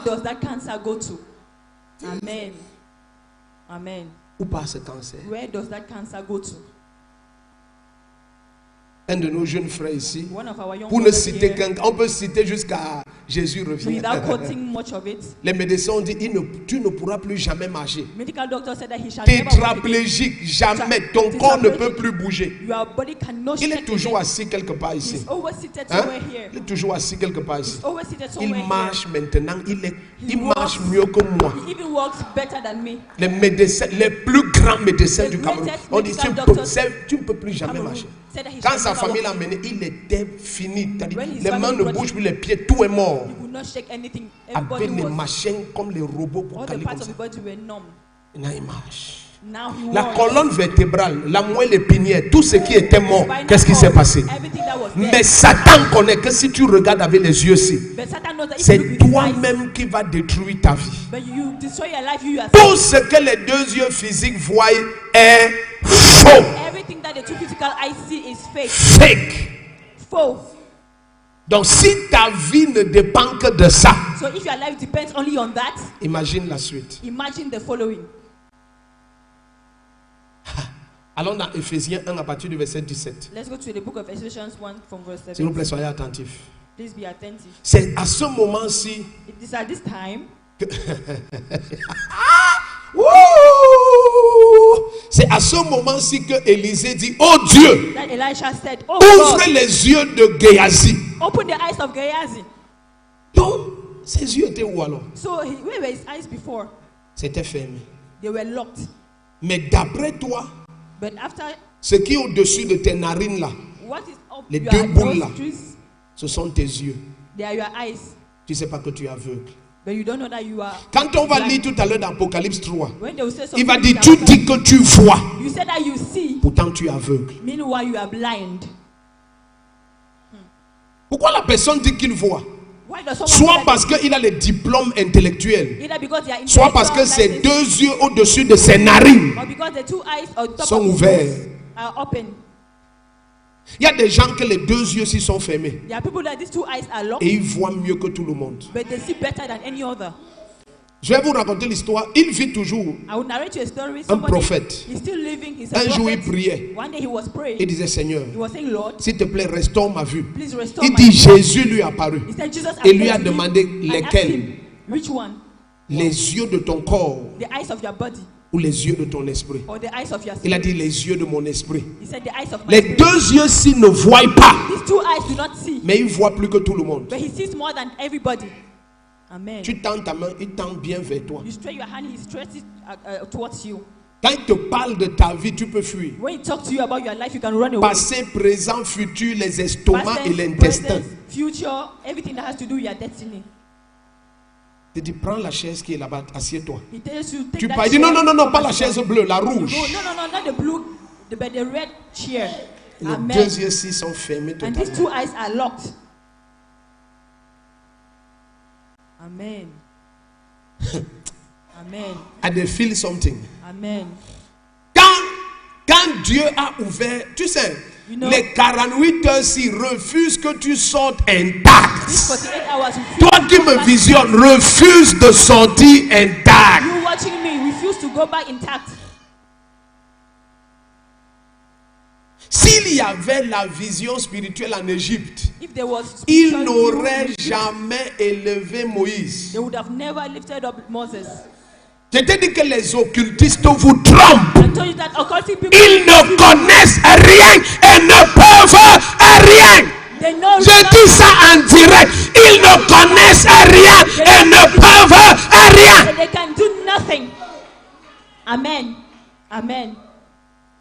does that cancer go to? Amen. Amen. Où part ce cancer? Where does that cancer go to? Un de nos jeunes frères ici, One of our young pour ne brothers citer here, qu'un, on peut citer jusqu'à Jésus revient. without quoting much of it, Les médecins ont dit, tu ne pourras plus jamais marcher. medical doctor said that he shall never walk again. Tétraplégique, jamais. Ton corps ne peut plus bouger. Your body cannot Il est shake toujours again. assis quelque part ici. He's always seated Hein? somewhere here. Il est toujours assis quelque part ici. He's always seated Il somewhere marche maintenant. Il walks. marche mieux que moi. here. He even works better than me. Les médecins, les plus grands médecins The du Cameroun, greatest on dit medical tu doctors ne peux plus jamais Cameroon marcher. said that he Quand shall sa never famille walk l'a mené, il était fini. C'est-à-dire, When his les mains family ne brought bougent him, plus, les pieds, tout est mort. He could not shake anything. Avec Everybody les was. machines comme les robots pour All the caler parts comme of ça. the body were numb. Maintenant, il marche. Now he La walks. colonne vertébrale, la moelle épinière, tout ce qui était mort, Spinal qu'est-ce qui cord, s'est passé? Everything that was dead. Mais Satan connaît que si tu regardes avec les yeux-ci, But Satan knows that if you c'est look with his eyes, toi-même qui va détruire ta vie. but you destroy your life, you yourself. Tout ce que les deux yeux physiques voient est faux. Everything that the two physical eyes see is fake. Fake. Faux. Donc si ta vie ne dépend que de ça, So if your life depends only on that, imagine la suite. imagine the following. Allons dans Éphésiens 1 à partir du verset 17. Let's go to the book of Ephesians 1 from verse S'il vous plaît, 7. soyez attentifs. Please be attentive. C'est à ce moment-ci It is at this time Wouh! C'est à ce moment-ci que Élisée dit, oh Dieu, that Elisha said, "Oh ouvre God, les yeux de Géasi. open the eyes of Gehazi." Donc, ses yeux étaient où alors? So where were his eyes before? C'était fermé. They were locked. Mais d'après toi, But after, ce qui est au-dessus de tes narines là, what is up Les your deux boules là. nostrils, ce sont tes yeux. they are your eyes. Tu ne sais pas que tu es aveugle. But you don't know that you are. Quand on va blind. lire tout à l'heure dans Apocalypse 3, When they will say il va something, dire, tu dis que tu vois, you said that you see, pourtant tu es aveugle. meanwhile you are blind. Pourquoi la personne dit qu'il voit? Why does someone Soit say parce qu'il a les diplômes intellectuels, that? Either because they are soit parce que ses intellectual deux yeux au-dessus de ses narines or because the two eyes on top sont of his ouverts. nose are open. Il y a des gens que les deux yeux sont fermés There are people that these two eyes are locked, et ils voient mieux que tout le monde. but they see better than any other. Je vais vous raconter l'histoire. Il vit toujours. I will narrate you a story. Un Somebody prophète. is still living. He's a Un jour, il prophet. priait. One day he was praying. Il disait, Seigneur, He was saying, Lord, s'il te plaît, restaure ma vue. please restore Il my dit, sight. Jésus lui est apparu. He said, Jesus Et lui a appeared to him demandé and asked lesquels? him, which one? Les yeux de ton corps The eyes of your body ou les yeux de ton esprit? or the eyes of your Il a spirit? dit les yeux de mon esprit. He said, the eyes of my Les spirit. deux yeux-ci ne voient pas, These two eyes do not see, mais ils voient plus que tout le monde. but he sees more than everybody. Amen. Tu tends ta main, il tend bien vers toi. You stretch your hand, he stretches it towards you. Quand il te parle de ta vie, tu peux fuir. When he talks to you about your life, you can run away. Passé, présent, futur, les estomacs Past et tense, l'intestin. present, future, everything that has to do with your destiny. Il dit, prends la chaise qui est là-bas, assieds-toi. He tells you, take Tu that parles, il dit, non, chair, non, non, non, come pas and la sit chaise down. bleue, la You rouge. go, no, not the blue, but the red chair. Les Amen. deux yeux-ci sont fermés And these totalement. two eyes are locked. Amen. Amen. And they feel something. Amen. Quand Dieu a ouvert, tu sais, You know, les 48 heures-ci refusent que tu sortes intact. these 48 hours, Toi qui me visionnes, refuse de sortir intact. you watching me, refuse to go back intact. S'il y avait la vision spirituelle en Égypte, If there was il spiritual n'aurait view, jamais élevé Moïse. they would have never lifted up Moses. Je te dis que les occultistes vous trompent. I told you that occultic people, Ils ne connaissent rien et ne peuvent rien. they know Je dis ça en direct. Ils ne connaissent rien et ne peuvent rien. that they can do nothing. Amen. Amen.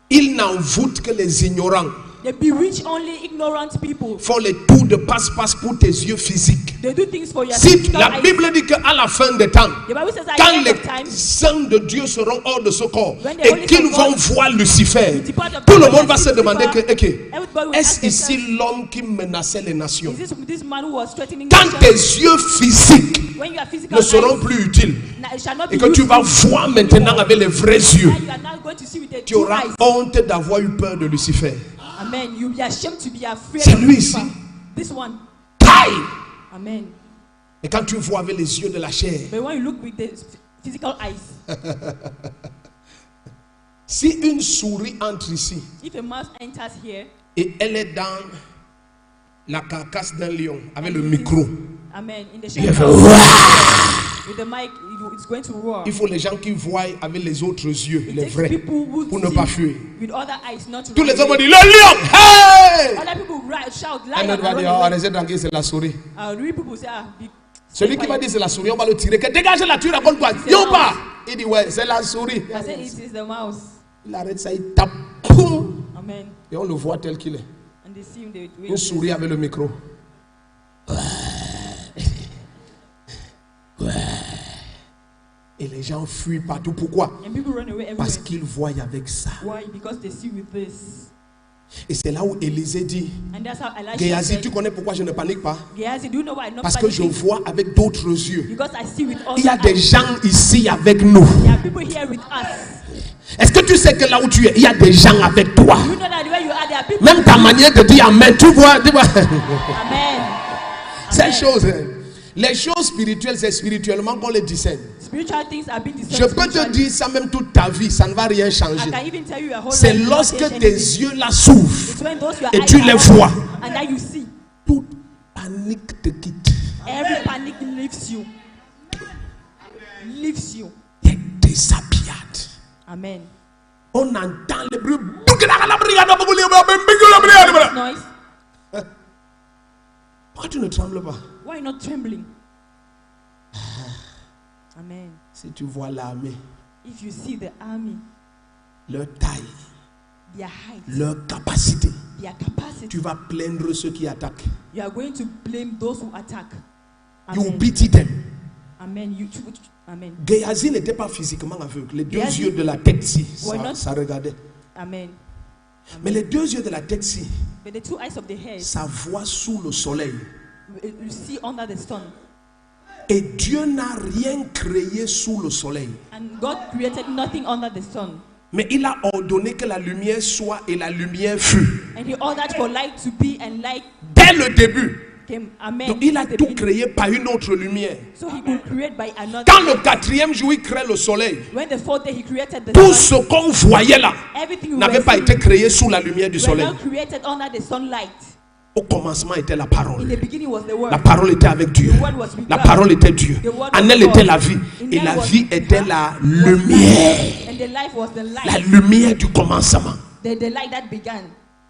Ils n'envoûtent que les ignorants. They bewitch only ignorant people. Font les tours de passe-passe pour tes yeux physiques. They do things for your Si physical la eyes. Bible dit qu'à la fin des temps, The Bible says at the quand end les of time, saints de Dieu seront hors de ce corps When the et Holy qu'ils Spirit vont God voir Lucifer, will depart of tout le the monde va se Lucifer, demander que, ok, everybody will est-ce ask ici themselves, l'homme qui menaçait les nations? is this man who was threatening Quand tes nations? yeux physiques When your physical ne seront eyes plus utiles it shall not be et que tu useful, vas voir maintenant avec les vrais yeux, now you are now going to see with the tu two auras eyes. honte d'avoir eu peur de Lucifer. Amen. You'll be ashamed to be afraid C'est of lui Lucifer. ici. This one. Taille! Amen. Et quand tu vois avec les yeux de la chair, But when you look with the physical eyes, si une souris entre ici if a mouse enters here, et elle est dans la carcasse d'un lion avec and le it is- micro, Amen, in the il va shape faire of- Ouah! with the mic, it's going to roar. Il faut les gens qui voient avec les autres yeux, It les takes vrais, people who pour ne see pas fuir. with other eyes, not to Tous run les hommes away. disent le lion, hey! Other people shout, Un lion, autre va and dire, run oh, away. restez tranquille, c'est la souris. Real people say, Celui qui va dire c'est la souris, on va le tirer. Que dégage la tu raconte quoi? C'est Yo la pas! Il dit ouais, c'est la souris. I say it is the mouse. Il arrête ça, il tape. Poum! Amen. Et on le voit tel qu'il est. And they see him, they Une souris avec le micro. Et les gens fuient partout. Pourquoi? And people run away everywhere. Parce qu'ils voient avec ça. Why? Because they see with this. Et c'est là où Élisée dit, And that's how Elisha Géasi, said, tu connais pourquoi je ne panique pas? Gehazi, do you know why I'm not Parce que je panicking? vois avec d'autres yeux. Because I see with other Il y a des eyes. gens ici avec nous. There are people here with us. Est-ce que tu sais que là où tu es, il y a des gens avec toi? You know that where you are, there are people. Même ta manière de dire Amen, tu vois. Amen. Ces Amen. choses, les choses spirituelles, c'est spirituellement qu'on les discerne. Spiritual things are being discerned. Je peux te spiritually. dire ça même toute ta vie, ça ne va rien I changer. can even tell you a whole C'est lot, not lorsque change tes anything. yeux là s'ouvrent It's when those your et eyes tu are les open vois. and that you see. Toute panique te quitte. Every panic leaves you. Leaves you. Et déshabillade. Amen. On entend le bruit. Noise. Pourquoi tu ne trembles pas? Why not trembling? Amen. Si tu vois l'armée, If you see the army, leur taille, their height, leur capacité, their capacity, tu vas plaindre ceux qui attaquent. you are going to blame those who attack. You Amen. pity them. Amen. Amen. Géasi n'était pas physiquement aveugle. Les deux Géasi- yeux de la tête, si, Why ça, not? ça regardait. Amen. Mais les deux yeux de la tête, si, But the two eyes of the head, ça voit sous le soleil. you see under the sun. Et Dieu n'a rien créé sous le soleil. And God created nothing under the sun. Mais il a ordonné que la lumière soit et la lumière fut. And He ordered for light to be, and light Dès le début. came. Amen. Donc il a Since the tout beginning. créé par une autre lumière. So He could create by another. Quand le quatrième jour, il crée le soleil. When the fourth day He created the Tout sun, ce qu'on voyait là everything we n'avait were pas seeing été créé sous la lumière du were soleil. not created under the sunlight. Au commencement était la In parole. the beginning was the word. La parole était avec Dieu. The word was with La God. parole était Dieu. The word En was elle God. était la vie. In Et them la was- vie était la was lumière. light. And the life was the La light. lumière du commencement. The light that began.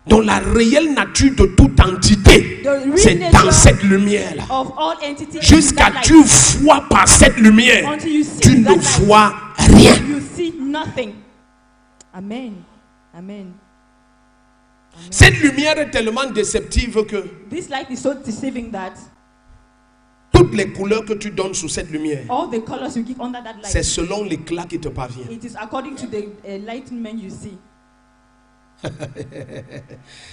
Donc la réelle nature de toute entité, The real c'est dans nature cette lumière-là. Of all entities. is Jusqu'à that light. tu vois par cette lumière, Until you see tu that ne light. vois rien. You see nothing. Amen. Amen. Cette lumière est tellement déceptive que This light is so deceiving that toutes les couleurs que tu donnes sous cette lumière, all the colors you give under that c'est light, selon l'éclat qui te parvient. it is according to the enlightenment you see.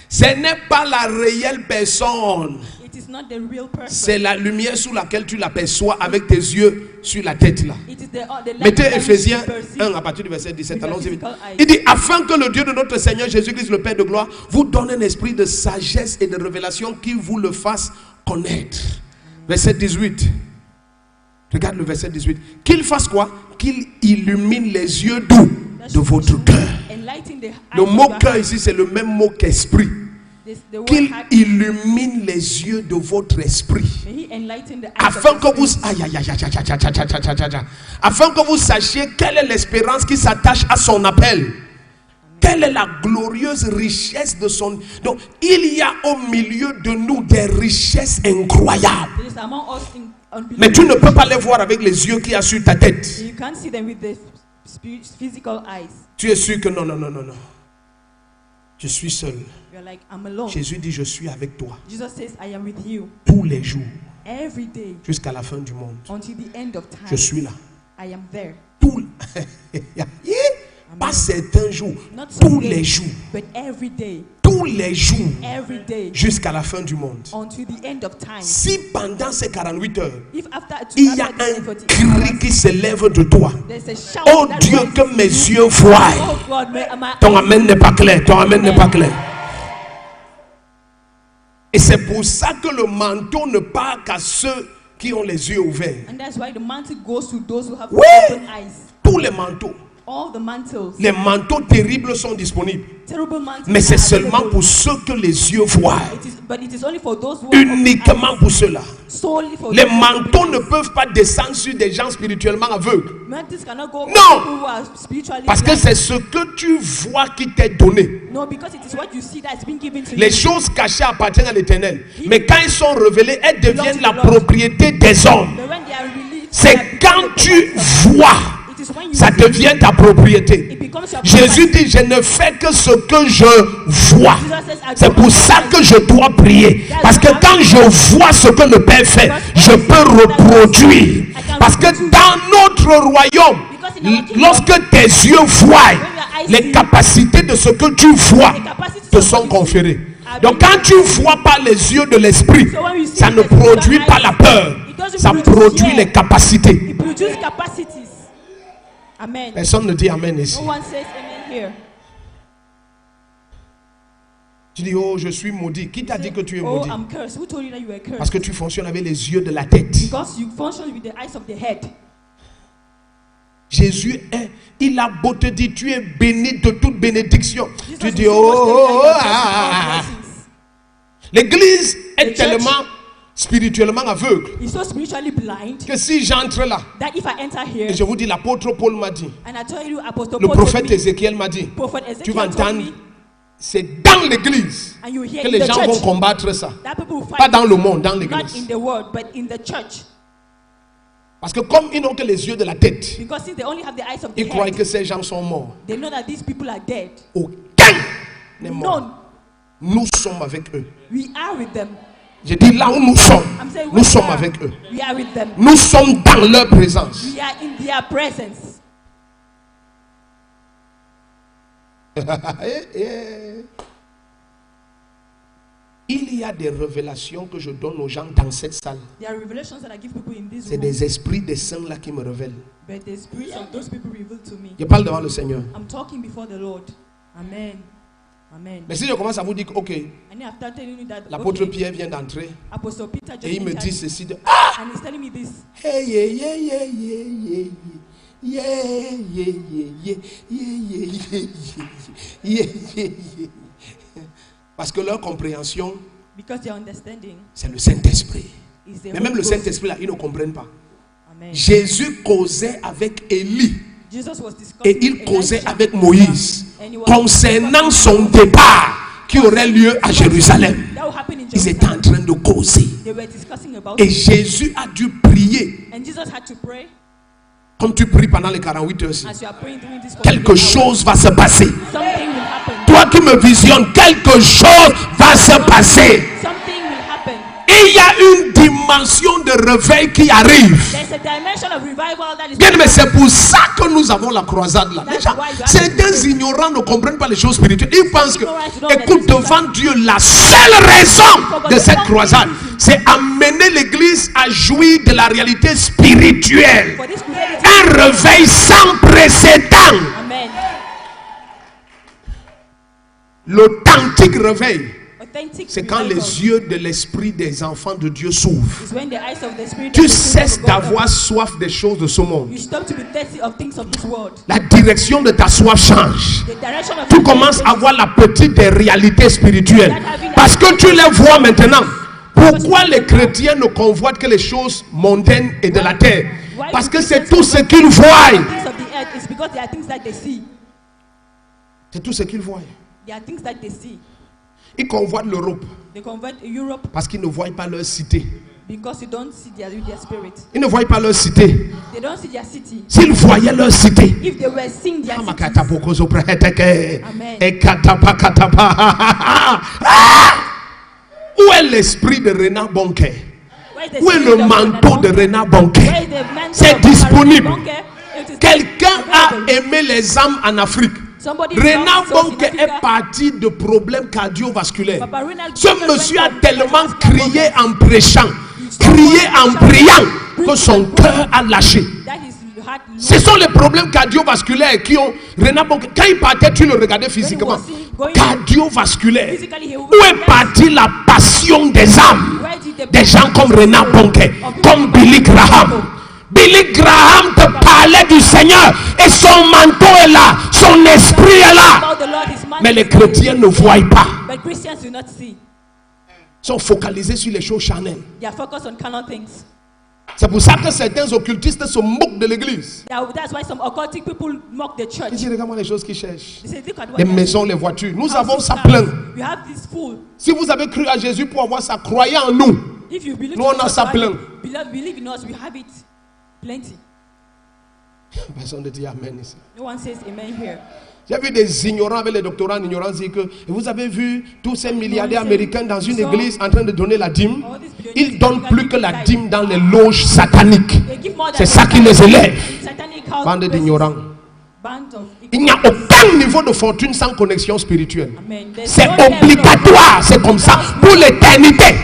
Ce n'est pas la réelle personne. It is not the real person. C'est la lumière sous laquelle tu l'aperçois avec tes yeux sur la tête là. It is the light Mettez that you Éphésiens perceive 1 à partir du verset 17. with your Allons-y vite. physical eyes. Il dit, afin que le Dieu de notre Seigneur Jésus-Christ, le Père de gloire, vous donne un esprit de sagesse et de révélation qui vous le fasse connaître. Verset 18. Regarde le verset 18. Qu'il fasse quoi? Qu'il illumine les yeux d'où? De votre cœur. Enlighten the eyes Le of mot your cœur heart. ici, c'est le même mot qu'esprit. The word Qu'il heart, illumine les yeux de votre esprit. may He enlighten the eyes Afin of que your vous, spirit. aïe, aïe, aïe, aïe, aïe, aïe, aïe, aïe, aïe, aïe. Afin que vous sachiez quelle est l'espérance qui s'attache à son appel. Quelle est la glorieuse richesse de son... Donc, il y a au milieu de nous des richesses incroyables. There is among us in unbelief. Mais tu ne peux pas les voir avec les yeux qu'il y a sur ta tête. You can't see them with the physical eyes. Tu es sûr que non, non, non, non, non. Je suis seul. You're like, I'm alone. Jésus dit, je suis avec toi Jesus says, I am with you tous les jours every day jusqu'à la fin du monde. until the end of time. Je suis là. I am there. Tous... Pas certains jours, Not tous some les days, jours. but every day. Tous les jours Every day jusqu'à la fin du monde. until the end of time. Si pendant ces 48 heures, If after il y a after un 48 cri hours, qui s'élève de toi. there's a shout Oh that Dieu, rises que mes in you. yeux voient. Oh God, my Ton amen n'est pas clair. Ton amen n'est pas clair. Et c'est pour ça que le manteau ne part qu'à ceux qui ont les yeux ouverts. And that's why the mantle goes to those who have Oui. open eyes. Tous les manteaux. All the mantles. Les manteaux terribles sont disponibles. Terrible mantles. Mais c'est are seulement available. pour ceux que les yeux voient. But it is only for those who have open Uniquement eyes. pour ceux-là. Solely for Les those who have manteaux open ne eyes. peuvent pas descendre sur des gens spirituellement aveugles. Mantles cannot go Non. for people who are spiritually Parce que blind. c'est ce que tu vois qui t'est donné. No, because it is what you see that's been given to Les you. choses cachées appartiennent à l'Éternel. Mais quand ils sont révélés, elles deviennent la propriété des hommes. But when they are released, C'est they are quand become the tu property of vois, God. It is when you ça see, devient ta propriété. it becomes your Jésus property. dit, je ne fais que ce que je vois. Jesus says, I C'est do pour what ça I que je dois prier. Parce que quand je vois ce que le Père fait, je peux reproduire. Parce que dans notre royaume, lorsque tes yeux voient, les capacités de ce que tu vois te sont conférées. Donc quand tu vois par les yeux de l'esprit, ça ne produit pas la peur. Ça produit les capacités. It produces capacities. Amen. Personne ne dit Amen ici. No one says amen here. Tu dis, oh, je suis maudit. Qui t'a dit que tu es Oh, maudit? I'm cursed. Who told you that you were cursed? Parce que tu fonctionnes avec les yeux de la tête. Because you function with the eyes of the head. Jésus est, il a beau te dire, tu es béni de toute bénédiction. Jesus Tu will dis, say, oh, "Most oh, of oh, the ah, time, ah, ah. all blessings." L'église est The church tellement spirituellement aveugle He's so spiritually blind que si j'entre là, that if I enter here et je vous dis, l'apôtre Paul m'a dit, and I tell you, Apostle le Paul prophète told me, Ézéchiel m'a dit, Prophet tu vas Ezekiel told entendre, me, c'est dans l'église and you hear que in les the gens vont church combattre ça. that people will Pas fight, dans le monde, dans not in l'église. the world, but in the church. Parce que comme ils n'ont que les yeux de la tête, Because since they only have the eyes of the ils croient head, que ces gens sont morts. they know that these people are dead. Aucun n'est mort. None. Nous sommes avec eux. We are with them. Je dis là où nous sommes, I'm saying nous we sommes are. avec eux. We are with them. Nous sommes dans leur présence. We are in their presence. Il y a des révélations que je donne aux gens dans cette salle. There are revelations that I give people in this C'est room, des esprits des saints là qui me révèlent. but the spirits of those people revealed to me. Je parle devant le Seigneur. I'm talking before the Lord. Amen. Amen. Mais si je commence à vous dire que, ok, And I've started telling you that l'apôtre okay, Pierre vient d'entrer Apostle Peter just et il me entered, dit ceci de ah, and he's telling me this. hey, yeah, yeah, yeah, yeah, yeah, yeah, yeah, yeah, yeah, yeah, yeah, yeah, yeah. Parce que leur compréhension, Because their understanding c'est le Saint-Esprit. is the Mais Holy même le Ghost. Saint-Esprit là, ils ne comprennent pas. Amen. Jésus causait avec Élie Jesus was discussing et il with causait Elijah avec Moïse and he was concernant son départ qui aurait lieu à Jérusalem. that will happen in Ils étaient en Jerusalem. train de causer. They were discussing about Et it. Jésus a dû prier. And Jesus had to pray Comme tu pries pendant les 48 heures. as you are praying during this Quelque 48 hours. chose va se passer. Something will happen. Toi qui me visionnes, quelque chose va se passer. Something will happen. Il y a une dimension de réveil qui arrive. There's a dimension of revival that is Bien, mais c'est pour ça que nous avons la croisade là. That's Déjà, why you have certains to- ignorants ne comprennent pas les choses spirituelles. Ils pensent que, Ignorance, you don't écoute, understand. devant Dieu, la seule raison de cette croisade, c'est amener l'église à jouir de la réalité spirituelle. for this crusade. Un réveil sans précédent. Amen. L'authentique réveil, Authentic c'est quand revival les yeux de l'esprit des enfants de Dieu s'ouvrent. is when the eyes of the spirit Tu of the children cesses of God d'avoir open. soif des choses de ce monde. You stop to be thirsty of things of this world. La direction de ta soif change. The direction of Tu your commences à life voir l'appétit des réalités spirituelles. Parce que tu les vois maintenant. Pourquoi les chrétiens ne convoitent que les choses mondaines et de la terre? Parce que c'est tout ce qu'ils voient. things of the earth is because there are things that they see. C'est tout ce qu'ils voient. There are things that they see. Ils convoitent l'Europe They convert Europe parce qu'ils ne voient pas leur cité. because you don't see their spirit. Ils ne voient pas leur cité. They don't see their city. S'ils voyaient leur cité, If they were seeing their city, Amen. Amen. Où est l'esprit de Renard Bonquet? Where is the Où est spirit le of manteau de Renard Renard Bonke? Bonquet? Where is the mantle C'est of disponible. Renard Bonke? It is Quelqu'un a available. aimé les âmes en Afrique. Somebody Renard loves souls in Bonke est Africa. parti de problèmes cardiovasculaires. Papa Renard Ce Bonke monsieur a went from tellement cardiovascular crié problems. en prêchant, crié en priant, que son cœur a lâché. That his heart Ce sont les problèmes cardiovasculaires qui ont Renard Bonke. Quand il partait, tu le regardais physiquement. Cardiovasculaire. physically he Où est partie la passion des âmes? Where did Des gens comme Renard Bonke, comme Billy Graham. Billy Graham te parlait du Seigneur et son manteau est là, son esprit est là. Mais les chrétiens ne voient pas. Ils sont focalisés sur les choses charnelles. C'est pour ça que certains occultistes se moquent de l'église. Ils disent, regarde-moi les choses qu'ils cherchent. Les maisons, les voitures. Nous avons ça plein. Si vous avez cru à Jésus pour avoir ça, croyez en nous. Nous, on a ça plein. Personne ne dit Amen ici. J'ai vu des ignorants avec les doctorats en ignorance dire que vous avez vu tous ces milliardaires américains dans une église en train de donner la dîme. Ils donnent plus que la dîme dans les loges sataniques. C'est ça qui les élève. Bande d'ignorants. Il n'y a aucun niveau de fortune sans connexion spirituelle. C'est obligatoire. C'est comme ça pour l'éternité.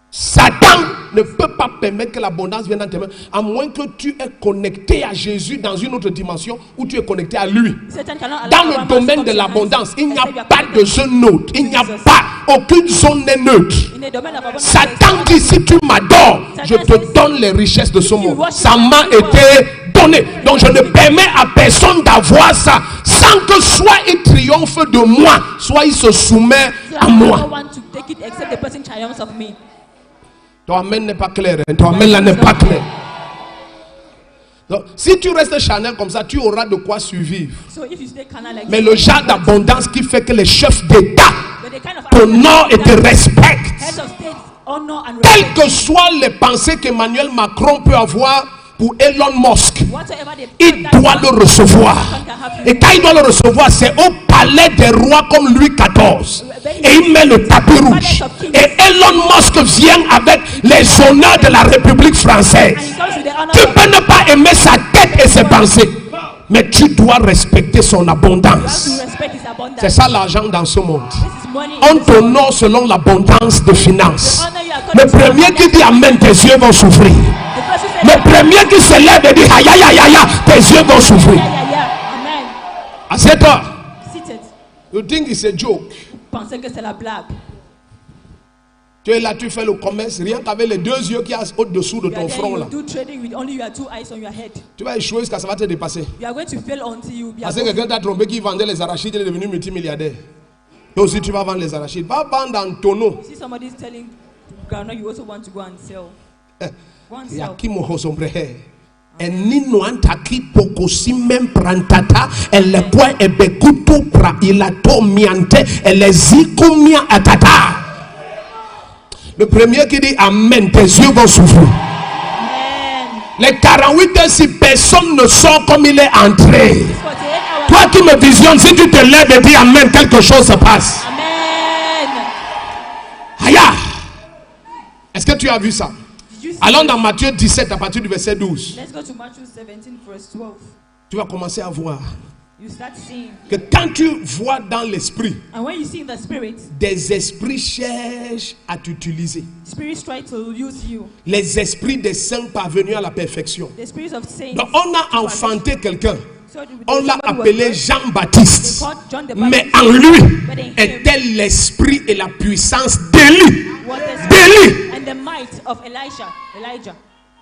Satan ne peut pas permettre que l'abondance vienne dans tes mains, à moins que tu es connecté à Jésus dans une autre dimension où tu es connecté à lui. Dans le domaine de l'abondance, il n'y a pas de zone neutre. Il n'y a pas, aucune zone n'est neutre. Satan dit, si tu m'adores, je te donne les richesses de ce monde. Ça m'a été donné. Donc je ne permets à personne d'avoir ça sans que soit il triomphe de moi, soit il se soumet à moi. Ton amen n'est pas clair. Ton amen là n'est pas clair. Donc, si tu restes charnel comme ça, tu auras de quoi survivre. Mais le genre d'abondance qui fait que les chefs d'État t'honorent et te respectent, quelles que soient les pensées qu'Emmanuel Macron peut avoir pour Elon Musk, il doit le recevoir. Et quand il doit le recevoir, c'est au palais des rois comme Louis XIV. Et il met le tapis rouge. Et Elon Musk vient avec les honneurs de la République française. Tu peux ne pas aimer sa tête et ses pensées, mais tu dois respecter son abondance. C'est ça l'argent dans ce monde. On t'honore selon l'abondance de finances. Le premier qui dit Amen, tes yeux vont souffrir. Le premier qui se lève et dit aïe aïe aïe aïe, tes yeux vont souffrir. Assieds-toi. You think it's a joke? Pensez que c'est la blague. Tu es là, tu fais le commerce, rien qu'avec les deux yeux qui sont au-dessous de ton front là. Tu vas échouer jusqu'à ça va te dépasser. Parce que quelqu'un t'a trompé qui vendait les arachides, il est devenu multimilliardaire. Et aussi tu vas vendre les arachides. Va vendre en tonneau. Si somebody is telling Ghana, you also want to go and sell. Yakimo sombre. Enino antaki pokosi même prantata elle quoi ebekutu pra ilato miante elle zikumia atata. Le premier qui dit Amen, tes yeux vont s'ouvrir. Les 48 heures, si personne ne sort comme il est entré, toi qui me visionnes, si tu te lèves et dis Amen, quelque chose se passe. Aïe. Est-ce que tu as vu ça? Allons dans Matthieu 17 à partir du verset 12. Let's go to Matthew 17 verse 12. Tu vas commencer à voir You start seeing. que quand tu vois dans l'esprit, And when you see in the spirit, des esprits cherchent à t'utiliser. spirits try to use you. Les esprits des saints parvenus à la perfection. The spirits of saints. Donc on a enfanté quelqu'un. So On l'a somebody was appelé birthed. Jean-Baptiste. They called John the Mais Baptist. en lui But in him était l'esprit et la puissance d'Élie. was the D'Élie. spirit and the might of Elijah.